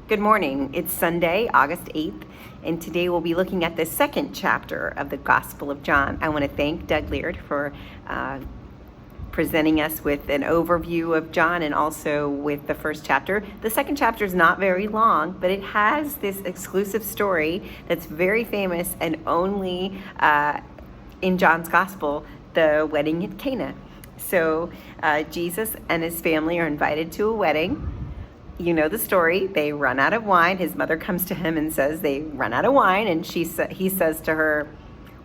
Good morning. It's Sunday, August 8th, and today we'll be looking at the second chapter of the Gospel of John. I want to thank Doug Laird for presenting us with an overview of John and also with the first chapter. The second chapter is not very long, but it has this exclusive story that's very famous and only in John's Gospel, the wedding at Cana. So Jesus and his family are invited to a wedding. You know the story. They run out of wine. His mother comes to him and says they run out of wine, and he says to her,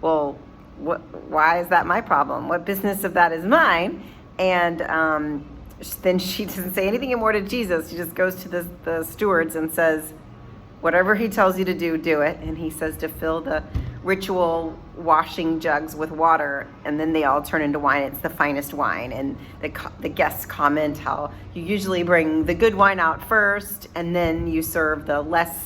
well, why is that my problem? What business of that is mine? And then she doesn't say anything more to Jesus. She just goes to the stewards and says, whatever he tells you to do, do it. And he says to fill the ritual washing jugs with water, and then they all turn into wine. It's the finest wine. And the guests comment how you usually bring the good wine out first, and then you serve the less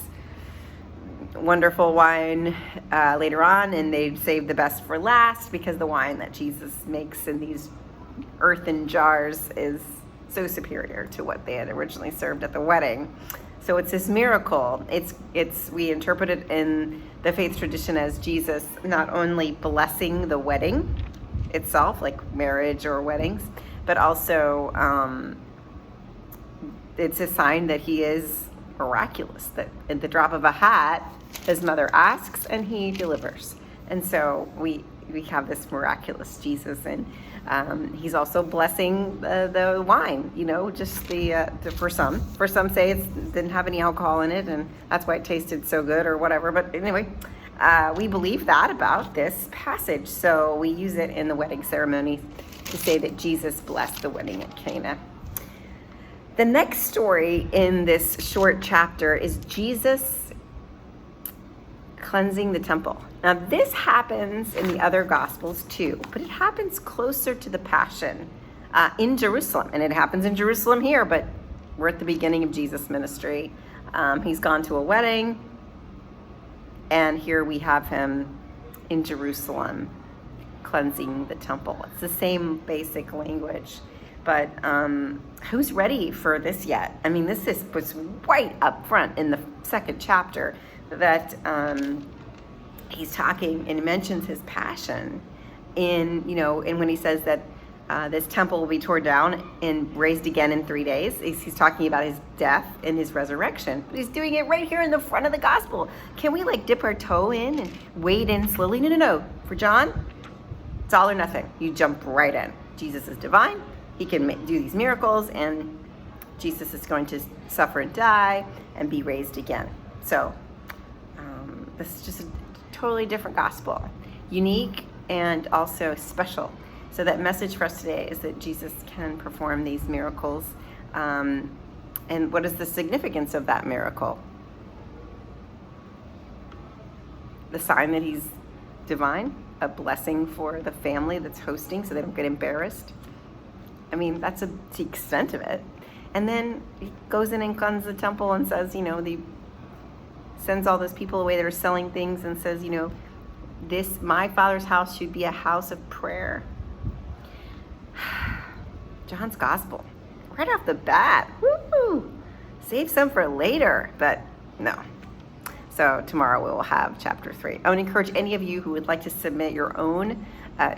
wonderful wine later on, and they save the best for last because the wine that Jesus makes in these earthen jars is so superior to what they had originally served at the wedding. So it's this miracle. We interpret it in the faith tradition as Jesus not only blessing the wedding itself, like marriage or weddings, but also it's a sign that he is miraculous, that at the drop of a hat, his mother asks and he delivers. And so we have this miraculous Jesus, and he's also blessing the wine, just for some say it didn't have any alcohol in it, and that's why it tasted so good or whatever. But anyway, we believe that about this passage. So we use it in the wedding ceremony to say that Jesus blessed the wedding at Cana. The next story in this short chapter is Jesus cleansing the temple. Now this happens in the other Gospels too, but it happens closer to the Passion in Jerusalem. And it happens in Jerusalem here, but we're at the beginning of Jesus' ministry. He's gone to a wedding, and here we have him in Jerusalem cleansing the temple. It's the same basic language, but who's ready for this yet? I mean, this was right up front in the second chapter that he's talking, and he mentions his passion and when he says that this temple will be torn down and raised again in 3 days. He's talking about his death and his resurrection, but he's doing it right here in the front of the gospel. Can we dip our toe in and wade in slowly? No. For John, it's all or nothing. You jump right in. Jesus is divine. He can do these miracles, and Jesus is going to suffer and die and be raised again. So this is just a totally different gospel, unique and also special. So that message for us today is that Jesus can perform these miracles. And what is the significance of that miracle? The sign that he's divine, a blessing for the family that's hosting so they don't get embarrassed. I mean, that's the extent of it. And then he goes in and cleanses the temple and says, sends all those people away that are selling things and says, this, my Father's house should be a house of prayer. John's gospel, right off the bat. Woo! Save some for later, but no. So tomorrow we will have chapter 3. I would encourage any of you who would like to submit your own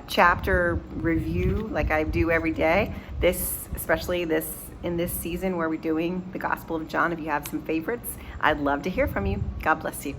chapter review like I do every day. Especially in this season where we're doing the Gospel of John. If you have some favorites, I'd love to hear from you. God bless you.